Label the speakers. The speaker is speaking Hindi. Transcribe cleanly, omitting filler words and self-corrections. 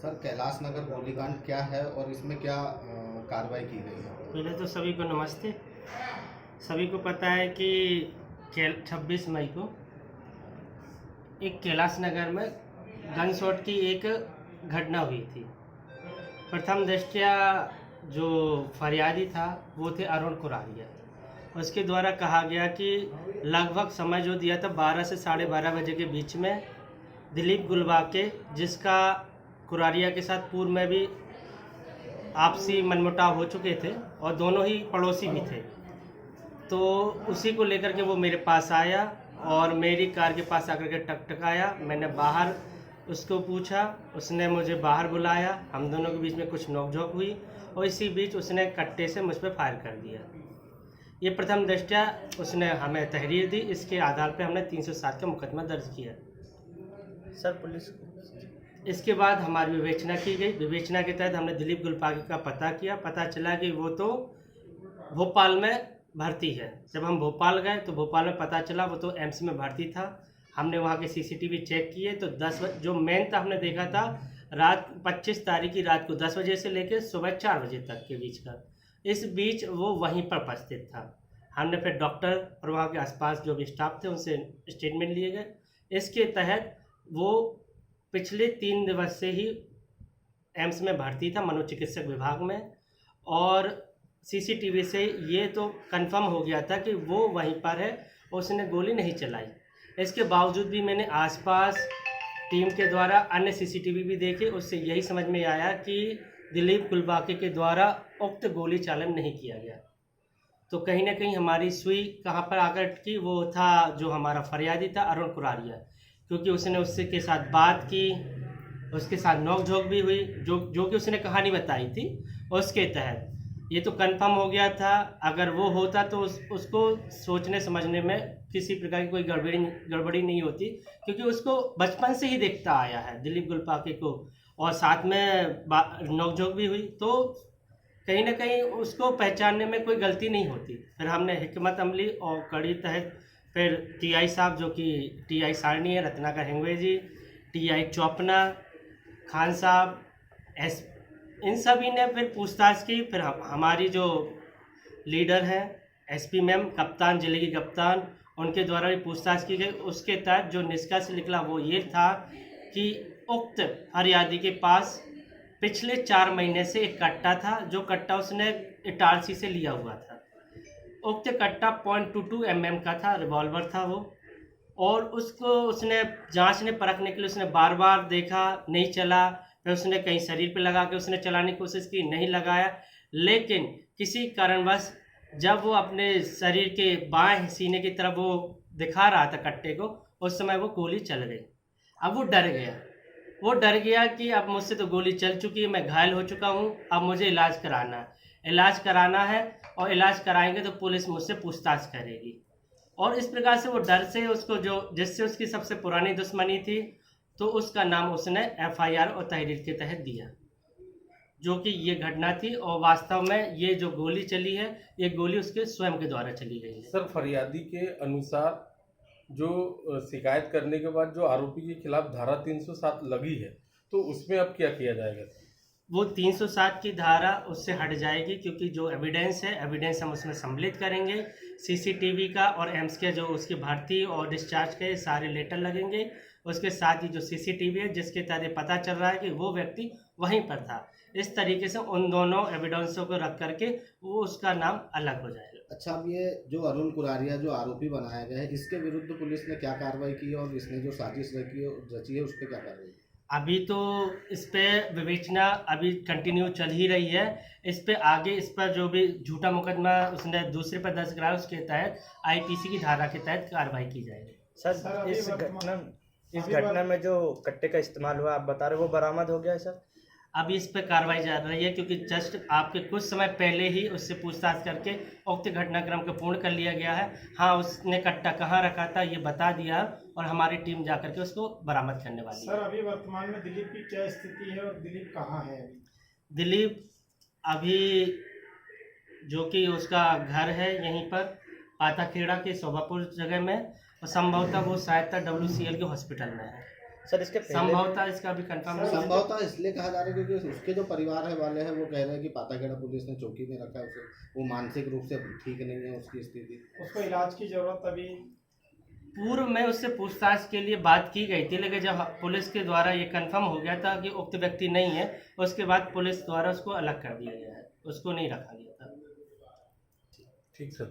Speaker 1: सर कैलाश नगर गोलीकांड क्या है और इसमें क्या कार्रवाई की गई है?
Speaker 2: पहले तो सभी को नमस्ते। सभी को पता है कि 26 मई को एक कैलाश नगर में गन शॉट की एक घटना हुई थी। प्रथम दृष्टया जो फरियादी था वो थे अरुण कुरारिया। उसके द्वारा कहा गया कि लगभग समय जो दिया था 12 से 12:30 बजे के बीच में दिलीप गुलबाके, जिसका कुरारिया के साथ पूर्व में भी आपसी मनमुटाव हो चुके थे और दोनों ही पड़ोसी भी थे, तो उसी को लेकर के वो मेरे पास आया और मेरी कार के पास आकर के टकटकाया। मैंने बाहर उसको पूछा, उसने मुझे बाहर बुलाया, हम दोनों के बीच में कुछ नोकझोंक हुई और इसी बीच उसने कट्टे से मुझ पर फायर कर दिया। ये प्रथम दृष्टया उसने हमें तहरीर दी, इसके आधार पर हमने 307 का मुकदमा दर्ज किया।
Speaker 3: सर पुलिस
Speaker 2: इसके बाद हमारी विवेचना की गई। विवेचना के तहत हमने दिलीप गुलबाके का पता किया। पता चला कि वो तो भोपाल में भर्ती है। जब हम भोपाल गए तो भोपाल में पता चला वो तो एम्स में भर्ती था। हमने वहाँ के सीसीटीवी चेक किए तो 10 बजे जो मेन था हमने देखा था, रात 25 तारीख की रात को 10 बजे से लेकर सुबह 4 बजे तक के बीच का, इस बीच वो वहीं पर उपस्थित था। हमने फिर डॉक्टर और वहाँ के आसपास जो भी स्टाफ थे उनसे स्टेटमेंट लिए गए। इसके तहत वो पिछले 3 दिवस से ही एम्स में भर्ती था, मनोचिकित्सक विभाग में, और सीसीटीवी से ये तो कंफर्म हो गया था कि वो वहीं पर है, उसने गोली नहीं चलाई। इसके बावजूद भी मैंने आसपास टीम के द्वारा अन्य सीसीटीवी भी देखे, उससे यही समझ में आया कि दिलीप गुलबाके के द्वारा उक्त गोली चालन नहीं किया गया। तो कहीं ना कहीं हमारी सुई कहाँ पर आकर की, वो था जो हमारा फरियादी था अरुण कुरारिया, क्योंकि उसने उससे के साथ बात की, उसके साथ नोकझोंक भी हुई, जो कि उसने कहानी बताई थी। उसके तहत ये तो कंफर्म हो गया था, अगर वो होता तो उसको सोचने समझने में किसी प्रकार की कोई गड़बड़ी नहीं होती, क्योंकि उसको बचपन से ही देखता आया है दिलीप गुलबाके को, और साथ में नोकझोंक भी हुई, तो कहीं ना कहीं उसको पहचानने में कोई गलती नहीं होती। फिर हमने हिकमत अमली और कड़ी तहत फिर टीआई साहब, जो कि टीआई सारणी है रत्नाकर हेंगवे जी, टीआई चौपना खान साहब, इन सभी ने फिर पूछताछ की। फिर हमारी जो लीडर हैं एसपी मैम, कप्तान, जिले की कप्तान, उनके द्वारा भी पूछताछ की गई। उसके तहत जो निष्कर्ष निकला वो ये था कि उक्त फरियादी के पास पिछले 4 महीने से एक कट्टा था, जो कट्टा उसने इटारसी से लिया हुआ था। उक्त कट्टा .22 mm का था, रिवॉल्वर था वो, और उसको उसने जांचने परखने के लिए उसने बार बार देखा, नहीं चला। फिर उसने कहीं शरीर पे लगा के उसने चलाने की कोशिश की, नहीं लगाया, लेकिन किसी कारणवश जब वो अपने शरीर के बाएं सीने की तरफ वो दिखा रहा था कट्टे को, उस समय वो गोली चल गई। अब वो डर गया कि अब मुझसे तो गोली चल चुकी है, मैं घायल हो चुका हूँ, अब मुझे इलाज कराना है और इलाज कराएंगे तो पुलिस मुझसे पूछताछ करेगी। और इस प्रकार से वो डर से उसको जिससे उसकी सबसे पुरानी दुश्मनी थी, तो उसका नाम उसने एफआईआर और तहरीर के तहत दिया, जो कि ये घटना थी। और वास्तव में ये जो गोली चली है, ये गोली उसके स्वयं के द्वारा चली गई है।
Speaker 4: सर फरियादी के अनुसार जो शिकायत करने के बाद जो आरोपी के खिलाफ धारा 307 लगी है, तो उसमें अब क्या किया जाएगा?
Speaker 2: वो 307 की धारा उससे हट जाएगी, क्योंकि जो एविडेंस हम उसमें सम्मिलित करेंगे। सीसीटीवी का और एम्स के जो उसकी भर्ती और डिस्चार्ज के सारे लेटर लगेंगे। उसके साथ ही जो सीसीटीवी है जिसके तहत पता चल रहा है कि वो व्यक्ति वहीं पर था, इस तरीके से उन दोनों एविडेंसों को रख करके वो उसका नाम अलग हो जाएगा।
Speaker 1: अच्छा, अब ये जो अरुण कुरारिया जो आरोपी बनाया गया है, इसके विरुद्ध पुलिस ने क्या कार्रवाई की और इसने जो साजिश रची है उस पर क्या कार्रवाई की?
Speaker 2: अभी तो इस पे विवेचना अभी कंटिन्यू चल ही रही है। इस पे आगे इस पर जो भी झूठा मुकदमा उसने दूसरे पर दर्ज कराया, उसके तहत आईपीसी की धारा के तहत कार्रवाई की जाएगी।
Speaker 3: सर इस घटना में जो कट्टे का इस्तेमाल हुआ आप बता रहे हो, वो बरामद हो गया है सर?
Speaker 2: अभी इस पर कार्रवाई चल रही है, क्योंकि जस्ट आपके कुछ समय पहले ही उससे पूछताछ करके उक्त घटनाक्रम को पूर्ण कर लिया गया है। हाँ, उसने कट्टा कहाँ रखा था ये बता दिया और हमारी टीम जाकर के उसको बरामद करने वाली है।
Speaker 5: सर अभी वर्तमान में दिलीप की क्या स्थिति है और दिलीप कहाँ है अभी?
Speaker 2: दिलीप अभी जो कि उसका घर है यहीं पर पाताखेड़ा के शोभापुर जगह में, और संभवतः वो शायद WCL के हॉस्पिटल में है।
Speaker 3: सर इसके पहले
Speaker 2: संभवतः इसका भी कंफर्म नहीं है।
Speaker 1: संभवतः इसलिए कहा जा रहा है क्योंकि उसके जो परिवार है वाले हैं वो कह रहे हैं कि पाताखेड़ा पुलिस ने चौकी में रखा है उसे, वो मानसिक रूप से ठीक नहीं है उसकी स्थिति।
Speaker 5: उसको इलाज की जरूरत अभी
Speaker 2: पूर्व में उससे पूछताछ के लिए बात की गई थी, लेकिन जब पुलिस के द्वारा ये कंफर्म हो गया था कि उक्त व्यक्ति नहीं है, उसके बाद पुलिस द्वारा उसको अलग कर दिया गया है, उसको नहीं रखा गया था।
Speaker 4: ठीक सर।